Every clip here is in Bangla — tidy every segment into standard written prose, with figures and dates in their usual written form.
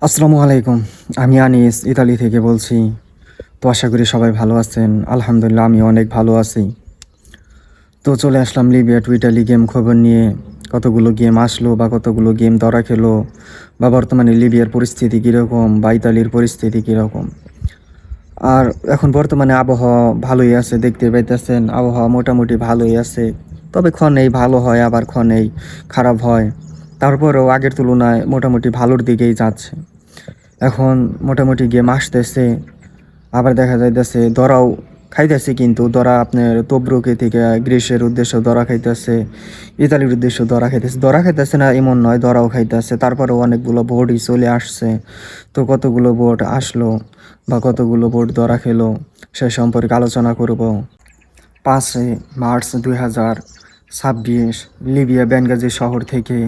আসসালামু আলাইকুম। আমি আনিস ইতালি থেকে বলছি। তো আশা করি সবাই ভালো আছেন। আলহামদুলিল্লাহ আমি অনেক ভালো আছি। তো চলে আসলাম লিবিয়া টু ইটালি গেম খবর নিয়ে। কতগুলো গেম আসলো বা কতগুলো গেম ধরা খেলো, বা বর্তমানে লিবিয়ার পরিস্থিতি কীরকম বা ইতালির পরিস্থিতি কীরকম। আর এখন বর্তমানে আবহাওয়া ভালোই আছে, দেখতে পাইতেছেন আবহাওয়া মোটামুটি ভালোই আছে। তবে ক্ষণেই ভালো হয় আবার ক্ষণেই খারাপ হয়। তারপরেও আগের তুলনায় মোটামুটি ভালোর দিকেই যাচ্ছে। এখন মোটামুটি গেম আসতেছে, আবার দেখা যাইতেছে দরাও খাইতেছে, কিন্তু দরা আপনার তব্রুকে থেকে গ্রিসের উদ্দেশ্য দরা খাইতেছে, ইতালির উদ্দেশ্য দরা খাইতেছে। দরা খাইতেছে না এমন নয়, দরাও খাইতেছে। তারপরেও অনেকগুলো বোর্ডই চলে আসছে। তো কতগুলো বোর্ড আসলো বা কতগুলো বোর্ড দরা খেলো সে সম্পর্কে আলোচনা করব। 5 মার্চ 2026 লিবিয়া বেনগাজি শহর থেকে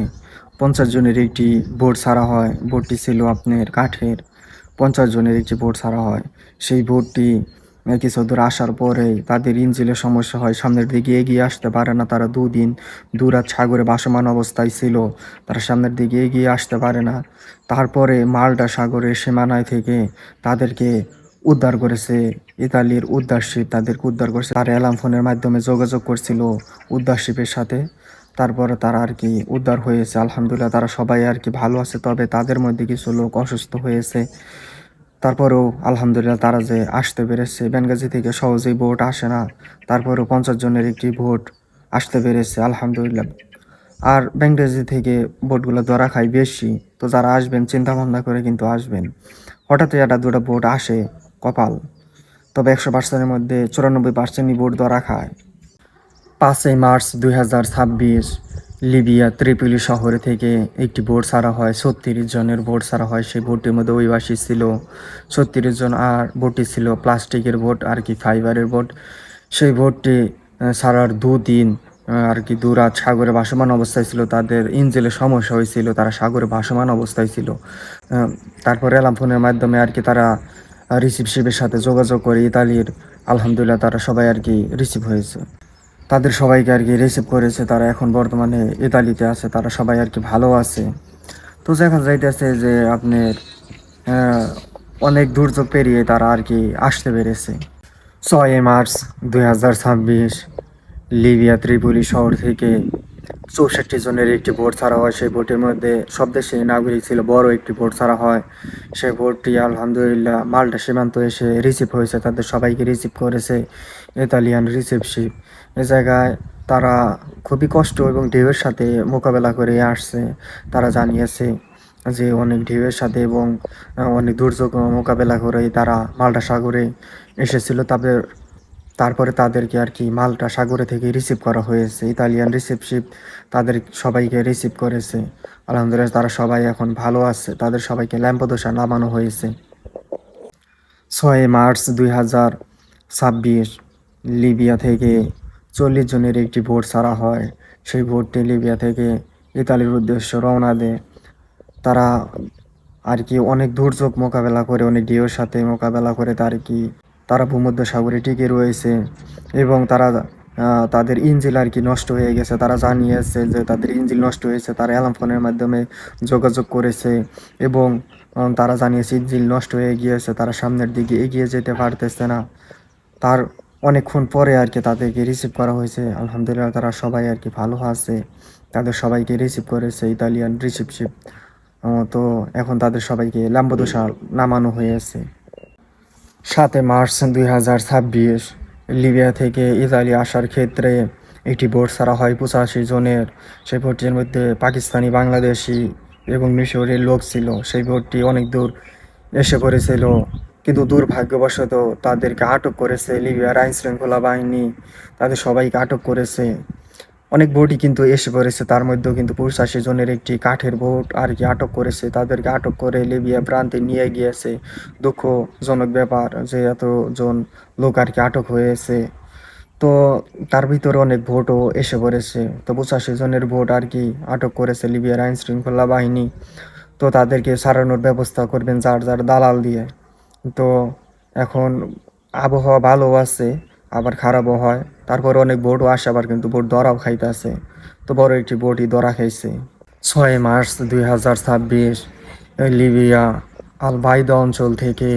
50 জনের একটি বোট ছাড়া হয়। বোটটি ছিল আপনার কাঠের। 50 জনের একটি বোট ছাড়া হয়। সেই বোটটি কিছু দূর আসার পরে তাদের ইঞ্জিনের সমস্যা হয়, সামনের দিকে এগিয়ে আসতে পারে না। তারা দুদিন দুরাত সাগরে ভাসমান অবস্থায় ছিল, তারা সামনের দিকে এগিয়ে আসতে পারে না। তারপরে মাল্টা সাগরের সীমানায় থেকে তাদেরকে উদ্ধার করেছে ইতালির উদ্ধার শিপ। তাদেরকে উদ্ধার করেছে, তারা অ্যালার্ম ফোনের মাধ্যমে যোগাযোগ করছিল উদ্ধার শিপের সাথে। তারপরে তারা আর কি উদ্ধার হয়েছে। আলহামদুলিল্লাহ তারা সবাই আর কি ভালো আছে, তবে তাদের মধ্যে কিছু লোক অসুস্থ হয়েছে। তারপরেও আলহামদুলিল্লাহ তারা যে আসতে পেরেছে। বেনগাজি থেকে সহজেই বোট আসে না, তারপরেও 50 জনের একটি বোট আসতে পেরেছে আলহামদুলিল্লাহ। আর বেঙ্গাজি থেকে বোটগুলো ধরা খায় বেশি। তো যারা আসবেন চিন্তা ভাবনা করে কিন্তু আসবেন। হঠাৎই একটা দুটো বোট আসে, কপাল। তবে 100%-এর মধ্যে 94%ই বোট ধরা খায়। 5 মার্চ 2026 লিবিয়া ত্রিপলি শহর থেকে একটি বোট ছাড়া হয়। 36 জনের বোট ছাড়া হয়। সেই বোটটির মধ্যে অভিবাসী ছিল 36 জন। আর বোটটি ছিল প্লাস্টিকের বোট আর কি, ফাইবারের বোট। সেই বোটটি ছাড়ার দুদিন আর কি দুরাত সাগরে ভাসমান অবস্থায় ছিল। তাদের ইঞ্জিনের সমস্যা হয়েছিল, তারা সাগরে ভাসমান অবস্থায় ছিল। তারপর অ্যালার্ম ফোনের মাধ্যমে আর কি তারা রিসিভ শিপের সাথে যোগাযোগ করে ইতালির। আলহামদুলিল্লাহ তারা সবাই আর কি রিসিভ হয়েছে, তাদের সবাইকে আর কি রিসিভ করেছে। তারা এখন বর্তমানে ইতালিতে আছে, তারা সবাই আর কি ভালো আছে। তো দেখা যাইতেছে যে আপনার আহ, অনেক দুর্যোগ পেরিয়ে তারা আর কি আসতে পেরেছে। 6 মার্চ 2026 লিবিয়া ত্রিপলি শহর থেকে 64 জনের একটি বোট ছাড়া হয়। সেই বোটের মধ্যে সব দেশের নাগরিক ছিল, বড় একটি বোট ছাড়া হয়। সেই বোটটি আলহামদুলিল্লাহ মাল্টা সীমান্ত এসে রিসিভ হয়েছে, তাদের সবাইকে রিসিভ করেছে ইতালিয়ান রিসিভ শিপ। এ জায়গায় তারা খুবই কষ্ট এবং ঢেউয়ের সাথে মোকাবেলা করে আসছে। তারা জানিয়েছে যে অনেক ঢেউয়ের সাথে এবং অনেক দুর্যোগ মোকাবেলা করে তারা মাল্টা সাগরে এসেছিল। তারপরে তাদেরকে আর কি মাল্টা সাগরে থেকে রিসিভ করা হয়েছে। ইতালিয়ান রিসিপশিপ তাদের সবাইকে রিসিভ করেছে। আলহামদুলিল্লাহ তারা সবাই এখন ভালো আছে, তাদের সবাইকে ল্যাম্পোদোসা নামানো হয়েছে। 6 মার্চ 2026 লিবিয়া থেকে 40 জনের একটি বোট ছাড়া হয়। সেই বোটটি লিবিয়া থেকে ইতালির উদ্দেশ্যে রওনা দেয়। তারা আর কি অনেক দুর্যোগ মোকাবেলা করে, অনেক ঢেউয়ের সাথে মোকাবেলা করে তারা ভূমধ্যসাগরে টিকে রয়েছে। এবং তাদের ইঞ্জিন আর কি নষ্ট হয়ে গেছে। তারা জানিয়েছে যে তাদের ইঞ্জিন নষ্ট হয়েছে। তারা অ্যালার্ম ফোনের মাধ্যমে যোগাযোগ করেছে এবং তারা জানিয়েছে ইঞ্জিন নষ্ট হয়ে গিয়েছে, তারা সামনের দিকে এগিয়ে যেতে পারতেছে না। তার অনেকক্ষণ পরে আর কি তাদেরকে রিসিভ করা হয়েছে। আলহামদুলিল্লাহ তারা সবাই আর কি ভালো আছে, তাদের সবাইকে রিসিভ করেছে ইতালিয়ান রিসিপশিপ। তো এখন তাদের সবাইকে ল্যাম্পোদোসা নামানো হয়েছে। 7 মার্চ 2026 লিবিয়া থেকে ইতালি আসার ক্ষেত্রে একটি বোট ছাড়া হয় 85 জনের। সেই বোটটির মধ্যে পাকিস্তানি, বাংলাদেশি এবং মিশরের লোক ছিল। সেই বোটটি অনেক দূর এসে পড়েছিল, কিন্তু দুর্ভাগ্যবশত তাদেরকে আটক করেছে লিবিয়ার আইন শৃঙ্খলা বাহিনী। তাদের সবাইকে আটক করেছে। অনেক বোটই কিন্তু এসে পড়েছে, তার মধ্যেও কিন্তু 85 জনের একটি কাঠের বোট আর কি আটক করেছে। তাদেরকে আটক করে লিবিয়া প্রান্তে নিয়ে গিয়েছে। দুঃখজনক ব্যাপার যে এতজন লোক আর কি আটক হয়েছে। তো তার ভিতরে অনেক ভোটও এসে পড়েছে। তো 85 জনের ভোট আর কি আটক করেছে লিবিয়ার আইন শৃঙ্খলা বাহিনী। তো তাদেরকে সারানোর ব্যবস্থা করবেন যার যার দালাল দিয়ে। তো এখন আবহাওয়া ভালো আছে, আবার খারাপও হয়। তারপর অনেক বোটও আসে, আবার কিন্তু বোট ধরাও খাইতেছে। তো বড় একটি বোটই ধরা খাইছে। 6 মার্চ 2026 লিবিয়া আল বাইদা অঞ্চল থেকে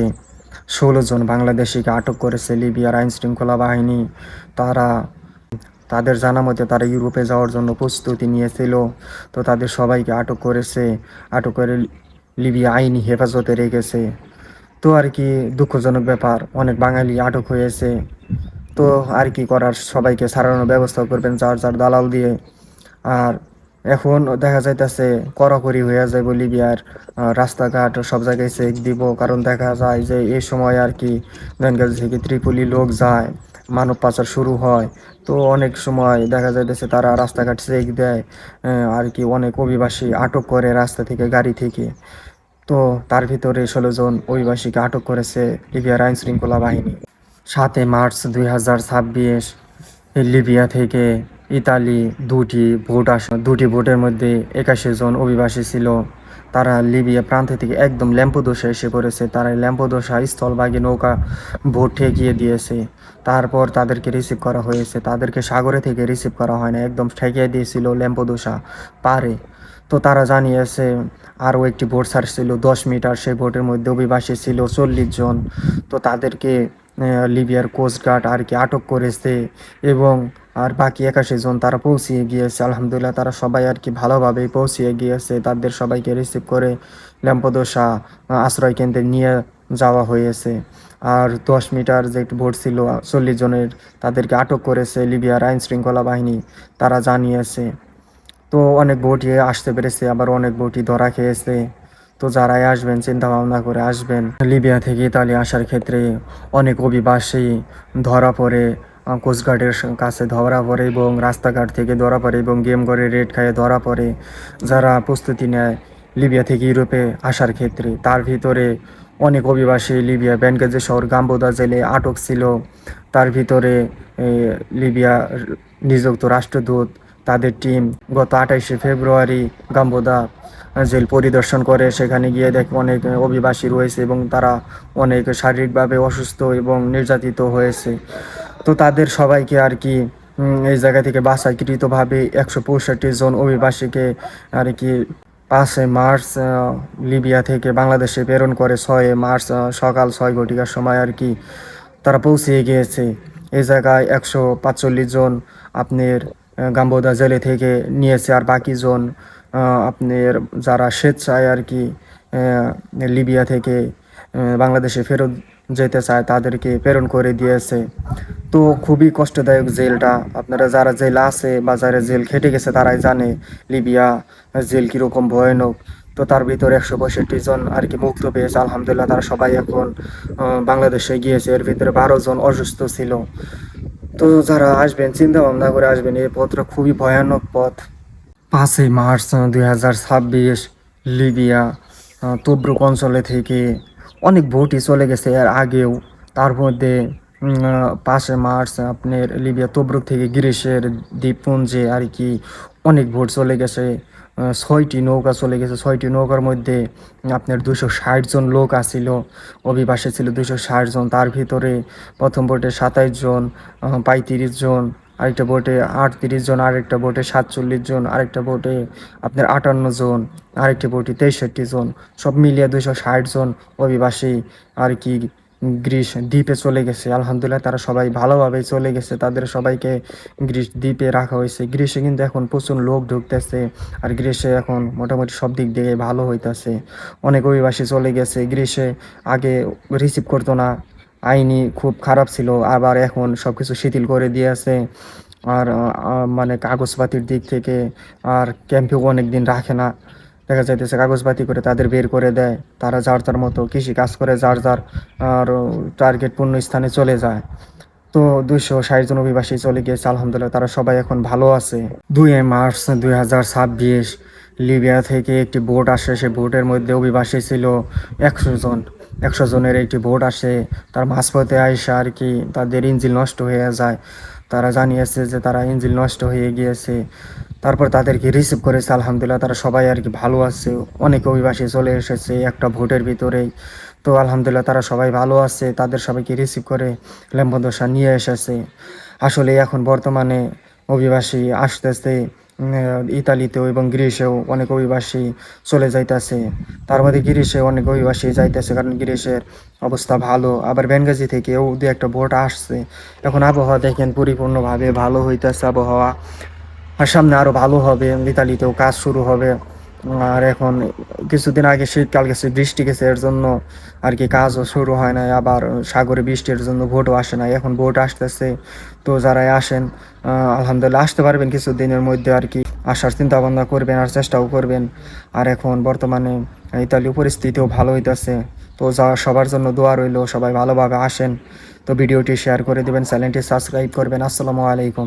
16 জন বাংলাদেশিকে আটক করেছে লিবিয়ার আইন শৃঙ্খলা বাহিনী। তারা তাদের জানা মতে তারা ইউরোপে যাওয়ার জন্য প্রস্তুতি নিয়েছিল। তো তাদের সবাইকে আটক করেছে, আটক করে লিবিয়া আইনি হেফাজতে রেখেছে। তো আর কি দুঃখজনক ব্যাপার, অনেক বাঙালি আটক হয়েছে। তো আর কি করার, সবাইকে ছাড়ানোর ব্যবস্থা করবেন যার যার দালাল দিয়ে। আর এখন দেখা যাইতেছে কড়াকড়ি হয়ে যায় লিবিয়ার রাস্তাঘাট সব জায়গায় চেক দিব, কারণ দেখা যায় যে এই সময় আর কি বেনগাজি থেকে ত্রিপলি লোক যায়, মানব পাচার শুরু হয়। তো অনেক সময় দেখা যাইতেছে তারা রাস্তাঘাট চেক দেয়, আর কি অনেক অভিবাসী আটক করে রাস্তা থেকে, গাড়ি থেকে। তো তার ভিতরে 16 জন অভিবাসীকে আটক করেছে লিবিয়ার আইন শৃঙ্খলা বাহিনী। 7 মার্চ 2026 লিবিয়া থেকে ইতালি দুটি বোটের মধ্যে 81 জন অভিবাসী ছিল। তারা লিবিয়া প্রান্ত থেকে একদম ল্যাম্পোদোসা এসে পড়েছে। তারা ল্যাম্পোদোসা স্থলভাগে নৌকা বোট ঠেকিয়ে দিয়েছে। তারপর তাদেরকে রিসিভ করা হয়েছে। তাদেরকে সাগরে থেকে রিসিভ করা হয় না, একদম ঠেকিয়ে দিয়েছিল ল্যাম্পোদোসা পারে। তো তারা জানিয়েছে আরও একটি বোট ছাড়ছিল 10 মিটার, সেই বোটের মধ্যে অভিবাসী ছিল 40 জন। তো তাদেরকে লিবিয়ার কোস্টগার্ড আর কি আটক করেছে, এবং আর বাকি 81 জন তারা পৌঁছিয়ে গিয়েছে। আলহামদুলিল্লাহ তারা সবাই আর কি ভালোভাবেই পৌঁছিয়ে গিয়েছে। তাদের সবাইকে রিসিভ করে ল্যাম্পোদোসা আশ্রয় কেন্দ্রে নিয়ে যাওয়া হয়েছে। আর 10 মিটার যে একটি বোট ছিল 40 জনের, তাদেরকে আটক করেছে লিবিয়ার আইন শৃঙ্খলা বাহিনী, তারা জানিয়েছে। তো অনেক বোটই আসতে পেরেছে, আবার অনেক বোটই ধরা খেয়েছে। তো যারাই আসবেন চিন্তা ভাবনা করে আসবেন। লিবিয়া থেকে ইতালি আসার ক্ষেত্রে অনেক অভিবাসী ধরা পড়ে, কোস্টগার্ডের কাছে ধরা পড়ে, এবং রাস্তাঘাট থেকে ধরা পড়ে, এবং গেম করে রেড খাইয়ে ধরা পড়ে। যারা প্রস্তুতি নেয় লিবিয়া থেকে ইউরোপে আসার ক্ষেত্রে, তার ভিতরে অনেক অভিবাসী লিবিয়া বেনগাজি শহর গাম্বোদা জেলে আটক ছিল। তার ভিতরে লিবিয়া নিযুক্ত রাষ্ট্রদূত, তাদের টিম গত 28 ফেব্রুয়ারি গাম্বোদা জেল পরিদর্শন করে। সেখানে গিয়ে দেখে অনেক অভিবাসী রয়েছে এবং তারা অনেক শারীরিকভাবে অসুস্থ এবং নির্যাতিত হয়েছে। তো তাদের সবাইকে আর কি এই জায়গা থেকে বাছাইকৃতভাবে 165 জন অভিবাসীকে আর কি 5 মার্চ লিবিয়া থেকে বাংলাদেশে প্রেরণ করে। 6 মার্চ সকাল 6 ঘটিকার সময় আর কি তারা পৌঁছে গিয়েছে এই জায়গায়। 145 জন আপনার গাম্বোদা জেলে থেকে নিয়েছে, আর বাকিজন আপনার যারা স্বেচ্ছায় আর কি লিবিয়া থেকে বাংলাদেশে ফেরত যেতে চায় তাদেরকে প্রেরণ করে দিয়েছে। তো খুবই কষ্টদায়ক জেলটা। আপনারা যারা জেল আছে বা যারা জেল খেটে গেছে তারাই জানে লিবিয়া জেল কীরকম ভয়ানক। তো তার ভিতরে 165 জন আর কি মুক্ত পেয়েছে আলহামদুলিল্লাহ। তারা সবাই এখন বাংলাদেশে গিয়েছে। এর ভিতরে 12 জন অসুস্থ ছিল। তো যারা আসবেন চিন্তা ভাবনা করে আসবেন, এই পথটা খুবই ভয়ানক পথ। 5 মার্চ 2026 লিবিয়া তব্রুক অঞ্চলে থেকে অনেক ভোটই চলে গেছে এর আগেও। তার মধ্যে 5 মার্চ আপনার লিবিয়া তব্রুক থেকে গ্রিসের দ্বীপপুঞ্জে আর কি অনেক ভোট চলে গেছে। 6টি নৌকা চলে গেছে। 6টি নৌকার মধ্যে আপনার 260 জন লোক আসছিল, অভিবাসী ছিল 260 জন। তার ভিতরে প্রথম বোটে 27 জন, 35 জন, আরেকটা বোটে 38 জন, আরেকটা বোটে 47 জন, আরেকটা বোটে আপনার 58 জন, আরেকটি বোটে 63 জন। সব মিলিয়ে 260 জন অভিবাসী আর কি গ্রিস দ্বীপে চলে গেছে। আলহামদুলিল্লাহ তারা সবাই ভালোভাবে চলে গেছে। তাদের সবাইকে গ্রিস দ্বীপে রাখা হয়েছে। গ্রিসে কিন্তু এখন প্রচুর লোক ঢুকতেছে, আর গ্রিসে এখন মোটামুটি সব দিক দিয়ে ভালো হইতেছে। অনেক অভিবাসী চলে গেছে গ্রিসে। আগে রিসিভ করতো না, আইনি খুব খারাপ ছিল, আবার এখন সব কিছু শিথিল করে দিয়েছে। আর মানে কাগজপাতির দিক থেকে আর ক্যাম্পেও অনেক দিন রাখে না, দেখা যাইতেছে কাগজপাতি করে তাদের বের করে দেয়। তারা যার যার মতো কৃষি কাজ করে যার যার আর টার্গেট পূর্ণ স্থানে চলে যায়। তো 260 জন অভিবাসী চলে গিয়েছে আলহামদুলিল্লাহ, তারা সবাই এখন ভালো আছে। 2 মার্চ 2026 লিবিয়া থেকে একটি বোট আসে। সে বোটের মধ্যে অভিবাসী ছিল 100 জন। 100 জনের একটি বোট আসে। তার মাঝপথে আইসা আর কি তাদের ইঞ্জিন নষ্ট হয়ে যায়। তারা জানিয়েছে যে তারা ইঞ্জিন নষ্ট হয়ে গিয়েছে। তারপর তাদেরকে রিসিভ করেছে আলহামদুলিল্লাহ, তারা সবাই আর কি ভালো আছে। অনেক অভিবাসী চলে এসেছে একটা ভোটের ভিতরেই। তো আলহামদুলিল্লাহ তারা সবাই ভালো আছে। তাদের সবাইকে রিসিভ করে ল্যাম্পোদোসা নিয়ে এসেছে। আসলে এখন বর্তমানে অভিবাসী আসতেছে ইতালিতেও এবং গ্রিসেও অনেক অভিবাসী চলে যাইতেছে। তার মধ্যে গ্রিসে অনেক অভিবাসী যাইতেছে, কারণ গ্রিসের অবস্থা ভালো। আবার বেনগাজি থেকেও দু একটা বোট আসছে। এখন আবহাওয়া দেখেন পরিপূর্ণভাবে ভালো হইতেছে আবহাওয়া, আর সামনে আরও ভালো হবে। ইতালিতেও কাজ শুরু হবে। আর এখন কিছুদিন আগে শীতকাল গেছে, বৃষ্টি গেছে, এর জন্য আর কি কাজও শুরু হয় নাই। আবার সাগরে বৃষ্টির জন্য বোটও আসে নাই, এখন বোট আসতেছে। তো যারাই আসেন আলহামদুলিল্লাহ আসতে পারবেন কিছুদিনের মধ্যে আর কি, আসার চিন্তা ভাবনা করবেন আর চেষ্টাও করবেন। আর এখন বর্তমানে ইতালীয় পরিস্থিতিও ভালো হইতেছে। তো যা সবার জন্য দোয়া রইল, সবাই ভালোভাবে আসেন। তো ভিডিওটি শেয়ার করে দেবেন, চ্যানেলটি সাবস্ক্রাইব করবেন। আসসালামু আলাইকুম।